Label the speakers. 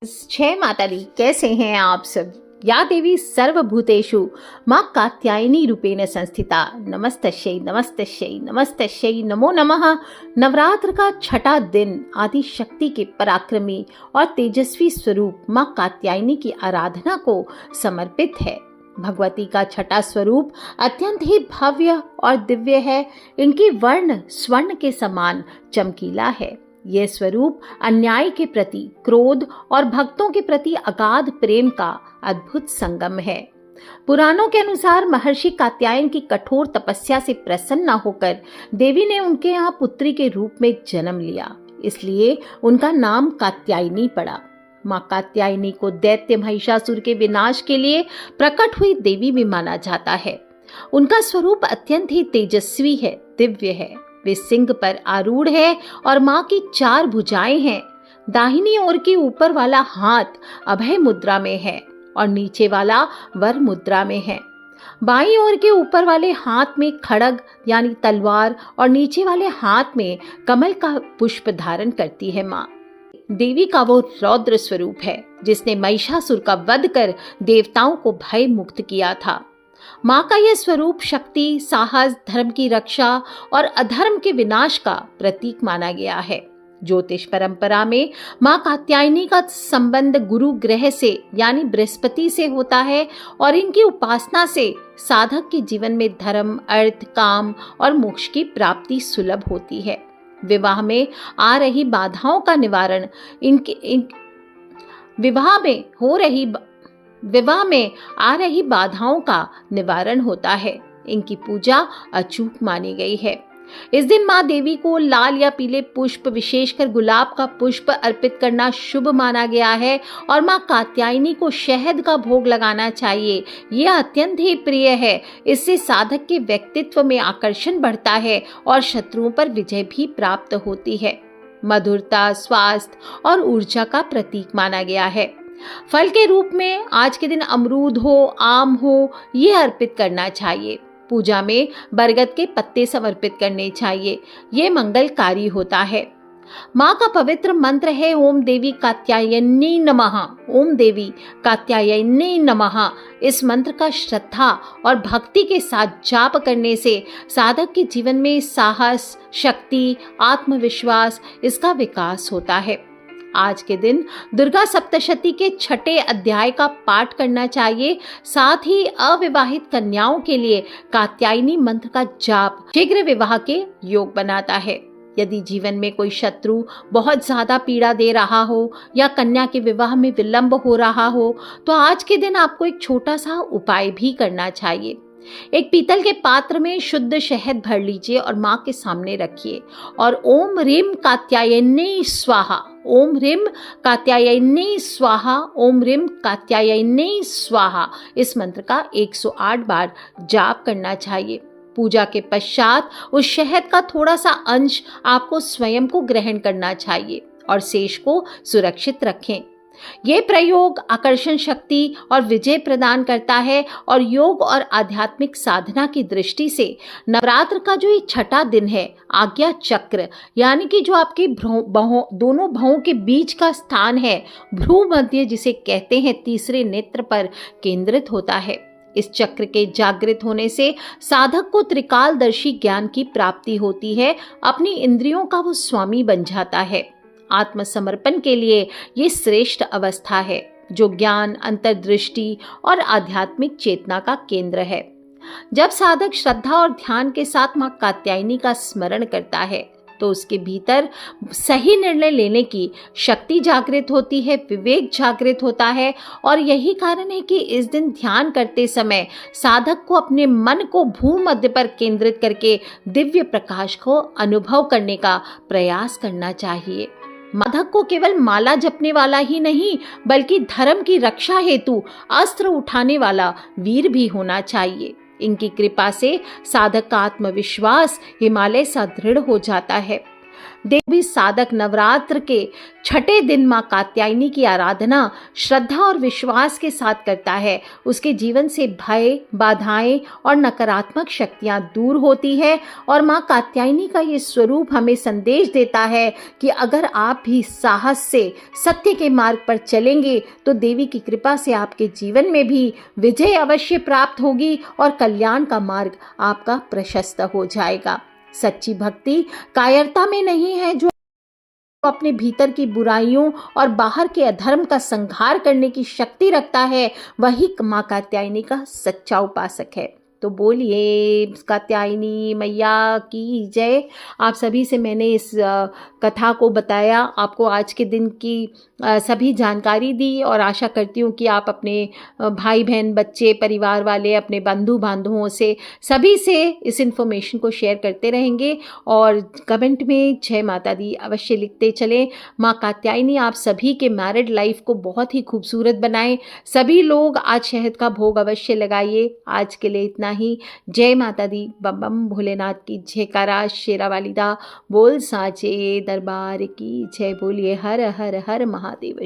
Speaker 1: जय माता दी। कैसे हैं आप सब? या देवी सर्वभूतेषु माँ कात्यायनी रूपेण संस्थिता नमस्तस्यै नमस्तस्यै नमस्तस्यै नमो नमः। नवरात्र का छठा दिन आदि शक्ति के पराक्रमी और तेजस्वी स्वरूप माँ कात्यायनी की आराधना को समर्पित है। भगवती का छठा स्वरूप अत्यंत ही भव्य और दिव्य है। इनकी वर्ण स्वर्ण के समान चमकीला है। यह स्वरूप अन्याय के प्रति क्रोध और भक्तों के प्रति अगाध प्रेम का अद्भुत संगम है। पुराणों के अनुसार महर्षि कात्यायन की कठोर तपस्या से प्रसन्न होकर देवी ने उनके यहाँ पुत्री के रूप में जन्म लिया, इसलिए उनका नाम कात्यायनी पड़ा। माँ कात्यायनी को दैत्य महिषासुर के विनाश के लिए प्रकट हुई देवी भी माना जाता है। उनका स्वरूप अत्यंत ही तेजस्वी है, दिव्य है। वे सिंह पर आरूढ़ है और माँ की 4 भुजाएं हैं। दाहिनी ओर के ऊपर वाला हाथ अभय मुद्रा में है और नीचे वाला वर मुद्रा में है। बाईं ओर के ऊपर वाले हाथ में खड्ग यानी तलवार और नीचे वाले हाथ में कमल का पुष्प धारण करती है। माँ देवी का वो रौद्र स्वरूप है जिसने महिषासुर का वध कर देवताओं को भय मुक्त किया था। माँ का यह स्वरूप शक्ति, साहस, धर्म की रक्षा और अधर्म के विनाश का प्रतीक माना गया है। ज्योतिष परंपरा में माँ कात्यायनी का संबंध गुरु ग्रह से यानी बृहस्पति से होता है और इनकी उपासना से साधक के जीवन में धर्म, अर्थ, काम और मोक्ष की प्राप्ति सुलभ होती है। विवाह में आ रही बाधाओं का निवारण विवाह में आ रही बाधाओं का निवारण होता है। इनकी पूजा अचूक मानी गई है। इस दिन माँ देवी को लाल या पीले पुष्प, विशेषकर गुलाब का पुष्प अर्पित करना शुभ माना गया है और माँ कात्यायनी को शहद का भोग लगाना चाहिए। यह अत्यंत ही प्रिय है। इससे साधक के व्यक्तित्व में आकर्षण बढ़ता है और शत्रुओं पर विजय भी प्राप्त होती है। मधुरता, स्वास्थ्य और ऊर्जा का प्रतीक माना गया है। फल के रूप में आज के दिन अमरूद हो, आम हो, ये अर्पित करना चाहिए। पूजा में बरगद के पत्ते समर्पित करने चाहिए। ये मंगलकारी होता है। माँ का पवित्र मंत्र है ओम देवी कात्यायनी नमः। ओम देवी कात्यायनी नमः। इस मंत्र का श्रद्धा और भक्ति के साथ जाप करने से साधक के जीवन में साहस, शक्ति, आत्मविश्वास इसका विकास होता है। आज के दिन दुर्गा सप्तशती के 6ठे अध्याय का पाठ करना चाहिए। साथ ही अविवाहित कन्याओं के लिए कात्यायनी मंत्र का जाप शीघ्र विवाह के योग बनाता है। यदि जीवन में कोई शत्रु बहुत ज्यादा पीड़ा दे रहा हो या कन्या के विवाह में विलंब हो रहा हो तो आज के दिन आपको एक छोटा सा उपाय भी करना चाहिए। एक पीतल के पात्र में शुद्ध शहद भर लीजिए और माँ के सामने रखिए और ओम ह्रीं कात्यायनी स्वाहा, ओम ह्रीं कात्यायनी स्वाहा, ओम ह्रीं कात्यायनी स्वाहा इस मंत्र का 108 बार जाप करना चाहिए। पूजा के पश्चात उस शहद का थोड़ा सा अंश आपको स्वयं को ग्रहण करना चाहिए और शेष को सुरक्षित रखें। ये प्रयोग आकर्षण शक्ति और विजय प्रदान करता है और योग और आध्यात्मिक साधना की दृष्टि से नवरात्र का जो ये छठा दिन है, आज्ञा चक्र यानी कि जो आपके दोनों भवों के बीच का स्थान है, भ्रू मध्य जिसे कहते हैं, तीसरे नेत्र पर केंद्रित होता है। इस चक्र के जागृत होने से साधक को त्रिकालदर्शी ज्ञान की प्राप्ति होती है। अपनी इंद्रियों का वो स्वामी बन जाता है। आत्मसमर्पण के लिए ये श्रेष्ठ अवस्था है जो ज्ञान, अंतर्दृष्टि और आध्यात्मिक चेतना का केंद्र है। जब साधक श्रद्धा और ध्यान के साथ माँ कात्यायनी का स्मरण करता है तो उसके भीतर सही निर्णय लेने की शक्ति जागृत होती है, विवेक जागृत होता है और यही कारण है कि इस दिन ध्यान करते समय साधक को अपने मन को भूमध्य पर केंद्रित करके दिव्य प्रकाश को अनुभव करने का प्रयास करना चाहिए। साधक को केवल माला जपने वाला ही नहीं बल्कि धर्म की रक्षा हेतु अस्त्र उठाने वाला वीर भी होना चाहिए। इनकी कृपा से साधक का आत्मविश्वास हिमालय सा दृढ़ हो जाता है। देवी साधक नवरात्र के छठे दिन मां कात्यायनी की आराधना श्रद्धा और विश्वास के साथ करता है, उसके जीवन से भय, बाधाएं और नकारात्मक शक्तियां दूर होती है। और मां कात्यायनी का ये स्वरूप हमें संदेश देता है कि अगर आप भी साहस से सत्य के मार्ग पर चलेंगे तो देवी की कृपा से आपके जीवन में भी विजय अवश्य प्राप्त होगी और कल्याण का मार्ग आपका प्रशस्त हो जाएगा। सच्ची भक्ति कायरता में नहीं है, जो अपने भीतर की बुराइयों और बाहर के अधर्म का संहार करने की शक्ति रखता है, वही मां कात्यायनी का सच्चा उपासक है। तो बोलिए कात्यायनी मैया की जय। आप सभी से मैंने इस कथा को बताया, आपको आज के दिन की सभी जानकारी दी और आशा करती हूँ कि आप अपने भाई बहन, बच्चे, परिवार वाले, अपने बंधु बांधवों से सभी से इस इन्फॉर्मेशन को शेयर करते रहेंगे और कमेंट में जय माता दी अवश्य लिखते चलें। माँ कात्यायनी आप सभी के मैरिड लाइफ को बहुत ही खूबसूरत बनाएं। सभी लोग आज शहद का भोग अवश्य लगाइए। आज के लिए इतना ही। जय माता दी। बम बम भोलेनाथ की जयकारा, शेरा वाली दा बोल साचे दरबार की जय। बोलिए हर हर हर महादेव।